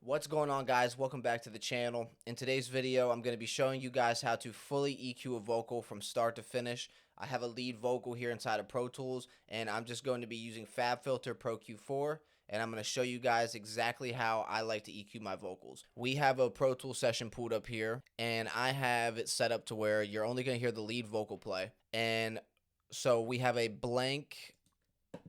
What's going on, guys? Welcome back to the channel. In today's video, I'm going to be showing you guys how to fully EQ a vocal from start to finish. I have a lead vocal here inside of Pro Tools, and I'm just going to be using FabFilter Pro Q4, and I'm going to show you guys exactly how I like to EQ my vocals. We have a Pro Tools session pulled up here, and I have it set up to where you're only going to hear the lead vocal play. And so we have a blank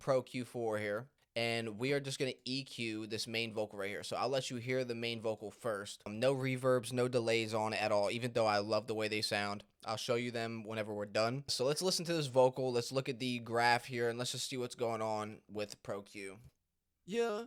Pro Q4 here, and we are just going to EQ this main vocal right here. So I'll let you hear the main vocal first. No reverbs, no delays on it at all, even though I love the way they sound. I'll show you them whenever we're done. So let's listen to this vocal. Let's look at the graph here, and let's just see what's going on with Pro Q. Yeah.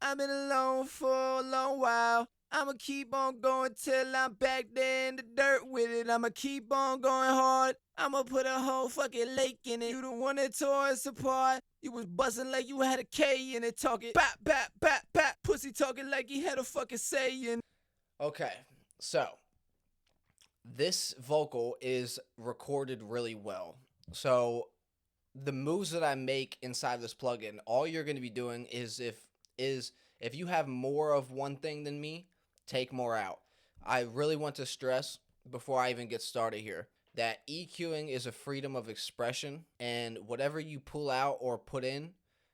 I've been alone for a long while. I'ma keep on going till I'm back there in the dirt with it. I'ma keep on going hard. I'ma put a whole fucking lake in it. You the one that tore us apart. You was bustin' like you had a K in it, talking bap, bap, bap, bap. Pussy talking like he had a fucking say in it. Okay, so this vocal is recorded really well. So the moves that I make inside this plugin, all you're going to be doing is if you have more of one thing than me, take more out. I really want to stress before I even get started here that EQing is a freedom of expression, and whatever you pull out or put in,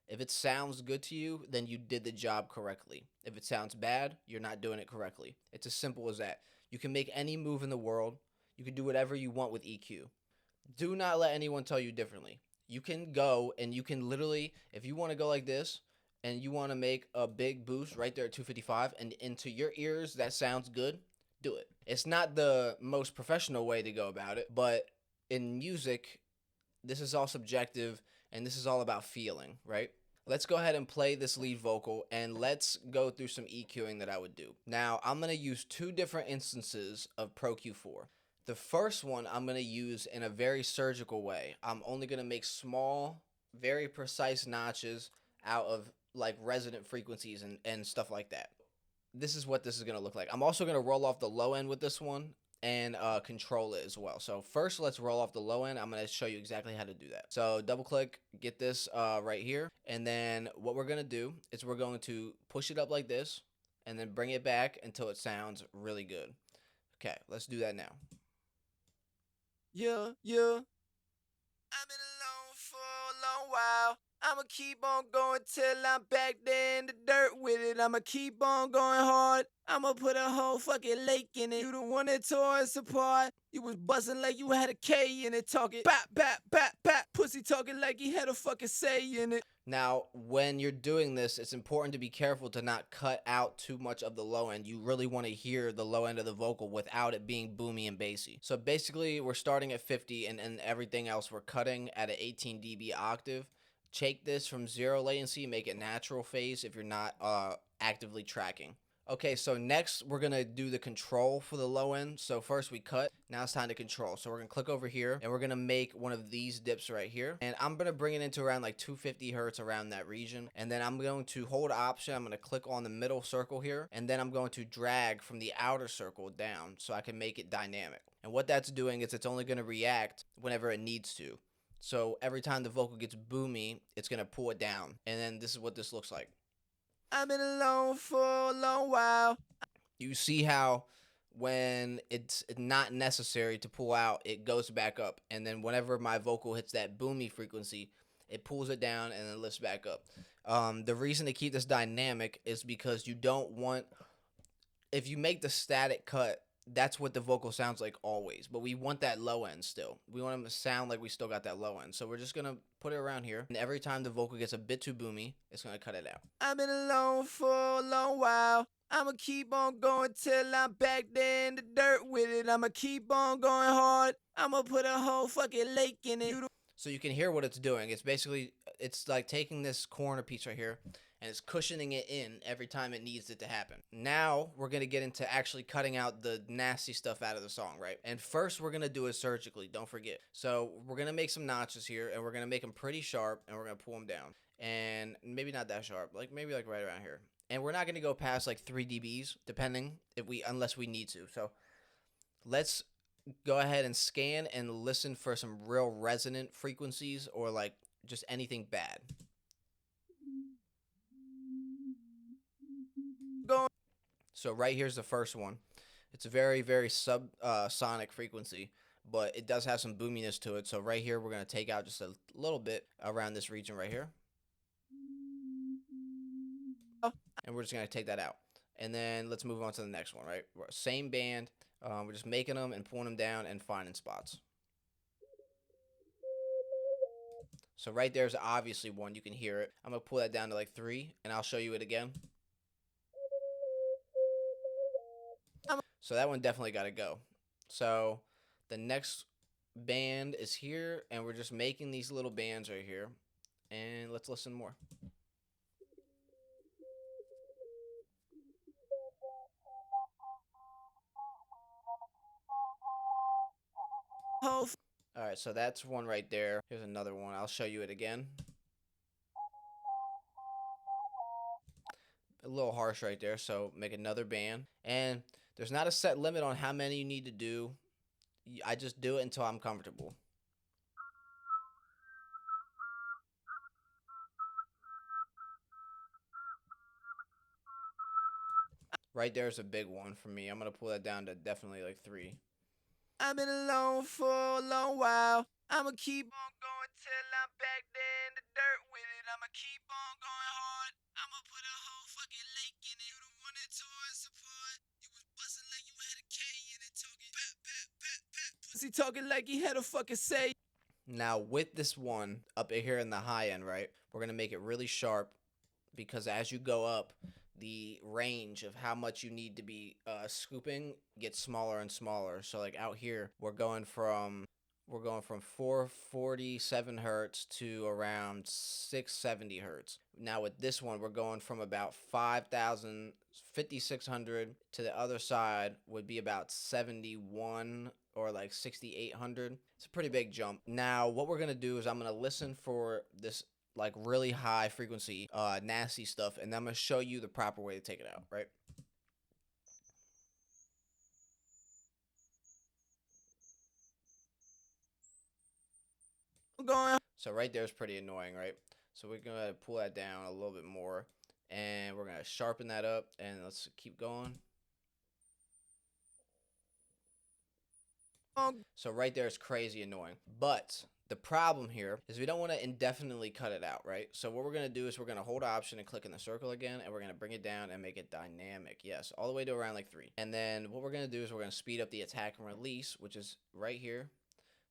if it sounds good to you, then you did the job correctly. If it sounds bad, you're not doing it correctly. It's as simple as that. You can make any move in the world. You can do whatever you want with EQ. Do not let anyone tell you differently. You can go and you can literally, if you want to go like this and you want to make a big boost right there at 255 and into your ears that sounds good, do it. It's not the most professional way to go about it, but in music, this is all subjective and this is all about feeling, right? Let's go ahead and play this lead vocal and let's go through some EQing that I would do. Now, I'm going to use two different instances of Pro Q4. The first one I'm going to use in a very surgical way. I'm only going to make small, very precise notches out of like resonant frequencies and stuff like that. This is what this is going to look like. I'm also going to roll off the low end with this one and control it as well. So first, let's roll off the low end. I'm going to show you exactly how to do that. So double click, get this right here. And then what we're going to do is we're going to push it up like this and then bring it back until it sounds really good. Okay, let's do that now. Yeah. I've been alone for a long while. I'ma keep on going till I'm back there in the dirt with it. I'ma keep on going hard. I'ma put a whole fucking lake in it. You the one that tore us apart. You was bustin' like you had a K in it, talking bap, bap, bap, bap. Pussy talking like he had a fucking say in it. Now, when you're doing this, it's important to be careful to not cut out too much of the low end. You really want to hear the low end of the vocal without it being boomy and bassy. So basically, we're starting at 50 and everything else we're cutting at an 18 dB octave. Take this from 0 latency, make it natural phase if you're not actively tracking. Okay, so next we're going to do the control for the low end. So first we cut, now it's time to control. So we're going to click over here and we're going to make one of these dips right here. And I'm going to bring it into around like 250 hertz around that region. And then I'm going to hold option. I'm going to click on the middle circle here. And then I'm going to drag from the outer circle down so I can make it dynamic. And what that's doing is it's only going to react whenever it needs to. So every time the vocal gets boomy, it's going to pull it down. And then this is what this looks like. I've been alone for a long while. You see how when it's not necessary to pull out, it goes back up. And then whenever my vocal hits that boomy frequency, it pulls it down and then lifts back up. The reason to keep this dynamic is because you don't want, if you make the static cut, that's what the vocal sounds like always. But we want that low end still. We want them to sound like we still got that low end. So we're just going to put it around here. And every time the vocal gets a bit too boomy, it's going to cut it out. I've been alone for a long while. I'ma keep on going till I'm back there in the dirt with it. I'ma keep on going hard. I'ma put a whole fucking lake in it. So you can hear what it's doing. It's basically, it's like taking this corner piece right here and it's cushioning it in every time it needs it to happen. Now we're going to get into actually cutting out the nasty stuff out of the song, right? And first we're going to do it surgically, don't forget. So we're going to make some notches here and we're going to make them pretty sharp and we're going to pull them down. And maybe not that sharp, like maybe like right around here. And we're not going to go past like 3 dBs depending unless we need to. So let's go ahead and scan and listen for some real resonant frequencies or like just anything bad. So right here's the first one. It's a very, very sonic frequency, but it does have some boominess to it. So right here, we're going to take out just a little bit around this region right here. And we're just going to take that out. And then let's move on to the next one, right? Same band. We're just making them and pulling them down and finding spots. So right there's obviously one. You can hear it. I'm going to pull that down to like 3, and I'll show you it again. So that one definitely got to go. So the next band is here, and we're just making these little bands right here. And let's listen more. Alright, so that's one right there. Here's another one. I'll show you it again. A little harsh right there, so make another band. And there's not a set limit on how many you need to do. I just do it until I'm comfortable. Right there's a big one for me. I'm going to pull that down to definitely like 3. I've been alone for a long while. I'ma keep on going till I'm back there in the dirt with it. I'ma keep on going hard. I'ma put a whole fucking lake in it. You the one that tore us apart. You was busting like you had a K in it, talking pussy talking like he had a fucking say. Now with this one up here in the high end, right, we're going to make it really sharp, because as you go up, the range of how much you need to be scooping gets smaller and smaller. So like out here, we're going from 447 hertz to around 670 hertz. Now with this one, we're going from about 5600 to the other side would be about 71 or like 6800. It's a pretty big jump. Now what we're gonna do is I'm gonna listen for this like really high frequency nasty stuff, and I'm gonna show you the proper way to take it out, right? So right there is pretty annoying, right? So we're gonna pull that down a little bit more, and we're gonna sharpen that up, and let's keep going. So right there is crazy annoying, but the problem here is we don't want to indefinitely cut it out, right? So what we're going to do is we're going to hold Option and click in the circle again, and we're going to bring it down and make it dynamic. Yes, all the way to around like 3. And then what we're going to do is we're going to speed up the attack and release, which is right here.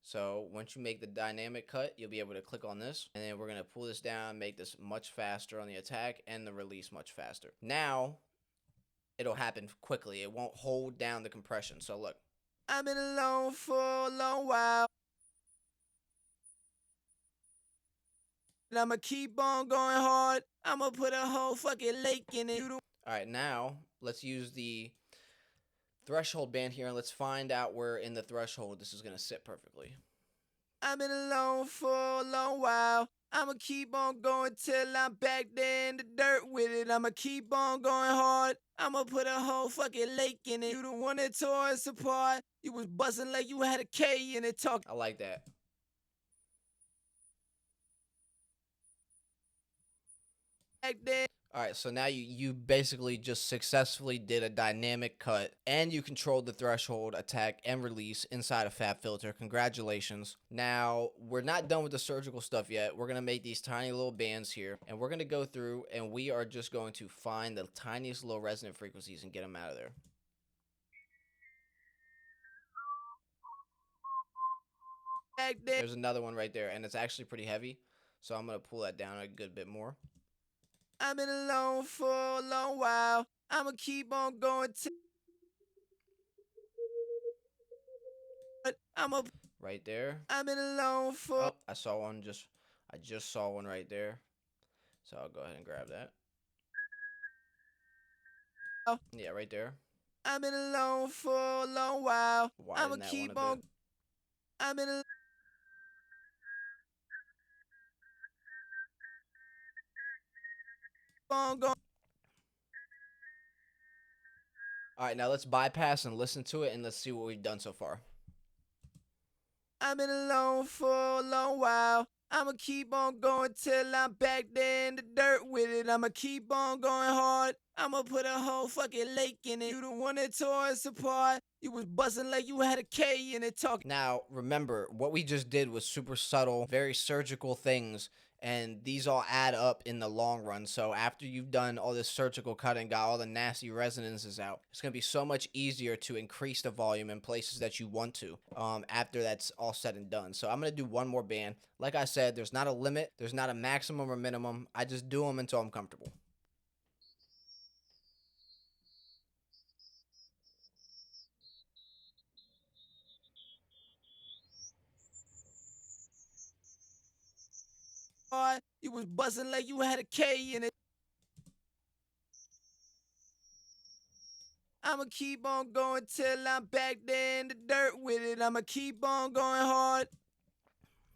So once you make the dynamic cut, you'll be able to click on this, and then we're going to pull this down, make this much faster on the attack and the release much faster. Now it'll happen quickly. It won't hold down the compression. So look. I've been alone for a long while. And I'ma keep on going hard. I'ma put a whole fucking lake in it. Alright, now let's use the threshold band here, and let's find out where in the threshold this is going to sit perfectly. I've been alone for a long while. I'ma keep on going till I'm back there in the dirt with it. I'ma keep on going hard. I'ma put a whole fucking lake in it. You the one that tore us apart. You was busting like you had a K in it, talking. I like that. Back there. Alright, so now you basically just successfully did a dynamic cut, and you controlled the threshold, attack, and release inside of FabFilter. Congratulations. Now, we're not done with the surgical stuff yet. We're going to make these tiny little bands here, and we're going to go through, and we are just going to find the tiniest little resonant frequencies and get them out of there. Back there. There's another one right there, and it's actually pretty heavy, so I'm going to pull that down a good bit more. I've been alone for a long while. I'ma keep on going till I'ma right there. I've been alone for Oh, I saw one I just saw one right there. So I'll go ahead and grab that. Oh. Yeah, right there. I've been alone for a long while. Widen I'ma that keep one a on bit. I've been going. Alright, now let's bypass and listen to it, and let's see what we've done so far. I've been alone for a long while. I'ma keep on going till I'm back there in the dirt with it. I'ma keep on going hard. I'ma put a whole fucking lake in it. You the one that tore us apart. You was busting like you had a K in it talking. Now, remember, what we just did was super subtle, very surgical things, and these all add up in the long run. So after you've done all this surgical cutting, got all the nasty resonances out, it's going to be so much easier to increase the volume in places that you want to after that's all said and done. So I'm going to do one more band. Like I said, there's not a limit, there's not a maximum or minimum. I just do them until I'm comfortable. You was busting like you had a K in it. I'ma keep on going till I'm back there in the dirt with it. I'ma keep on going hard.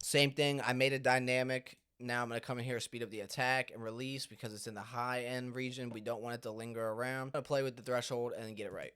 Same thing, I made a dynamic. Now I'm going to come in here, speed up the attack and release because it's in the high end region. We don't want it to linger around. I'm going to play with the threshold and get it right.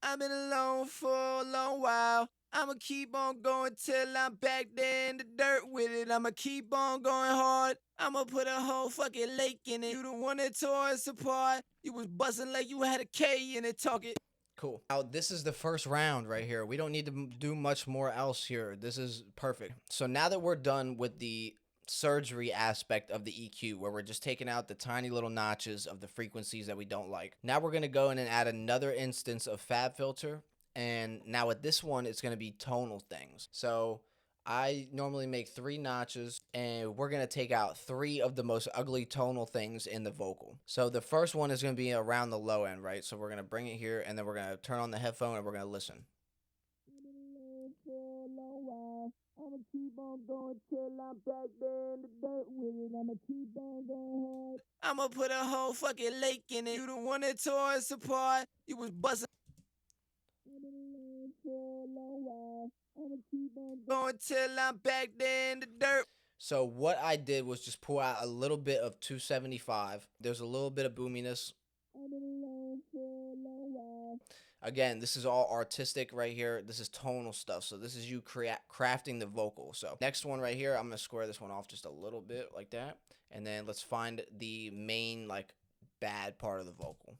I've been alone for a long while. I'ma keep on going till I'm back there in the dirt with it. I'ma keep on going hard. I'ma put a whole fucking lake in it. You the one that tore us apart. You was busting like you had a K in it talking. Cool. Now, this is the first round right here. We don't need to do much more else here. This is perfect. So now that we're done with the surgery aspect of the EQ, where we're just taking out the tiny little notches of the frequencies that we don't like, now we're going to go in and add another instance of FabFilter. And now with this one, it's going to be tonal things. So I normally make 3 notches, and we're going to take out 3 of the most ugly tonal things in the vocal. So the first one is going to be around the low end, right? So we're going to bring it here, and then we're going to turn on the headphone, and we're going to listen. I'ma keep on going till I'm back there in the dirt with it. I'ma keep on going hard. I'ma put a whole fucking lake in it. You the one that tore us apart. You was busting. I'ma keep on going till I'm back there in the dirt. So what I did was just pull out a little bit of 275. There's a little bit of boominess. Again, this is all artistic right here. This is tonal stuff. So this is you crafting the vocal. So next one right here, I'm going to square this one off just a little bit like that. And then let's find the main, like, bad part of the vocal.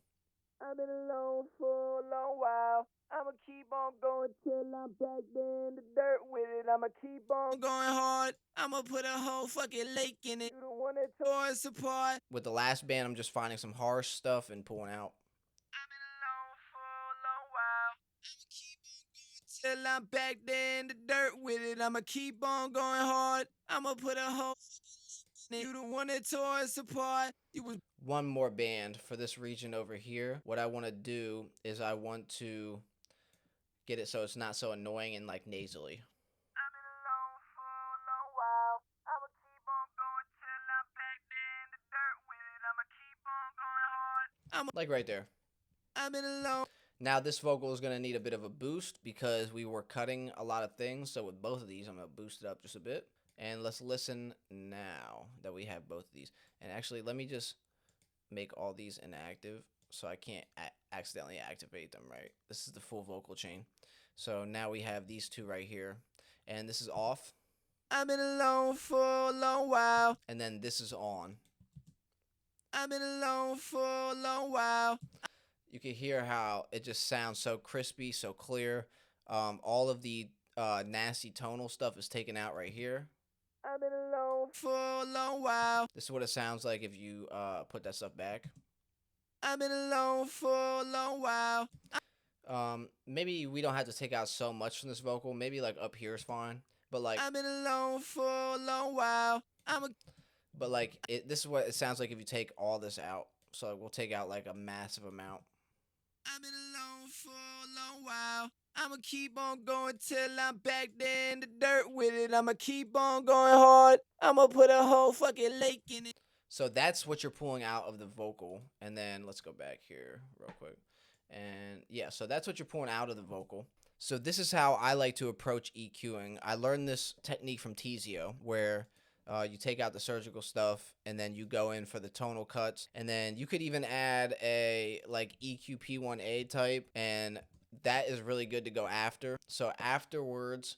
I've been alone for a long while. I'ma keep on going till I'm back there in the dirt with it. I'ma keep on going hard. I'ma put a whole fucking lake in it. You the one that tore us apart. With the last band, I'm just finding some harsh stuff and pulling out. I've been alone for a long while. I'ma keep on going till I'm back there in the dirt with it. I'ma keep on going hard. I'ma put a whole fucking lake in it. You the one that tore us apart. You was one more band for this region over here. What I want to do is I want to get it so it's not so annoying and like nasally. I've been alone for a long while. I'ma keep on going till I'm back there in the dirt with it. I'ma keep on going hard. Like right there. I've been alone. Now this vocal is going to need a bit of a boost because we were cutting a lot of things. So with both of these, I'm going to boost it up just a bit. And let's listen now that we have both of these. And actually, let me just make all these inactive so I can't accidentally activate them, right? This is the full vocal chain. So now we have these two right here, and this is off. I've been alone for a long while. And then this is on. I've been alone for a long while. You can hear how it just sounds so crispy, so clear. All of the nasty tonal stuff is taken out right here. I've been alone for a long while. This is what it sounds like if you put that stuff back. I've been alone for a long while. Maybe we don't have to take out so much from this vocal. Maybe like up here is fine. But like I've been alone for a long while. But like this is what it sounds like if you take all this out. So we'll take out like a massive amount. I've been alone for a long while. I'ma keep on going till I'm back there in the dirt with it. I'ma keep on going hard. I'ma put a whole fucking lake in it. So that's what you're pulling out of the vocal. And then let's go back here real quick. And yeah, so that's what you're pulling out of the vocal. So this is how I like to approach EQing. I learned this technique from Tizio, where you take out the surgical stuff and then you go in for the tonal cuts. And then you could even add a like EQ P1A type, and that is really good to go after. So afterwards,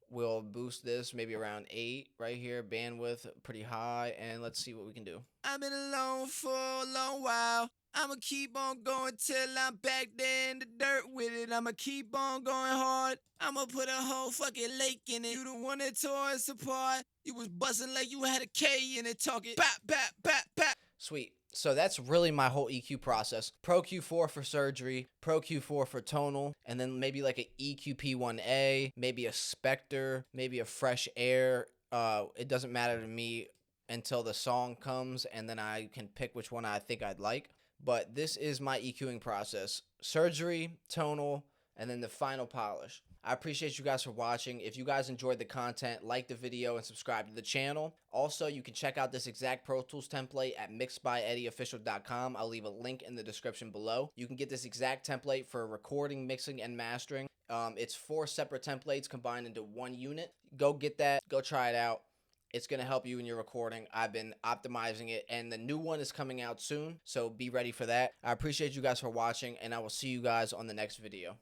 we'll boost this maybe around 8 right here, bandwidth pretty high, and let's see what we can do. I've been alone for a long while. I'ma keep on going till I'm back there in the dirt with it. I'ma keep on going hard. I'ma put a whole fucking lake in it. You the one that tore us apart. You was busting like you had a K in it, talking bap, bap, bap, bap. Sweet. So that's really my whole EQ process. Pro Q4 for surgery, Pro Q4 for tonal, and then maybe like an EQP1A, maybe a Spectre, maybe a Fresh Air. It doesn't matter to me until the song comes, and then I can pick which one I think I'd like. But this is my EQing process. Surgery, tonal, and then the final polish. I appreciate you guys for watching. If you guys enjoyed the content, like the video and subscribe to the channel. Also, you can check out this exact Pro Tools template at MixedByEddieOfficial.com. I'll leave a link in the description below. You can get this exact template for recording, mixing, and mastering. It's 4 separate templates combined into one unit. Go get that. Go try it out. It's going to help you in your recording. I've been optimizing it, and the new one is coming out soon, so be ready for that. I appreciate you guys for watching, and I will see you guys on the next video.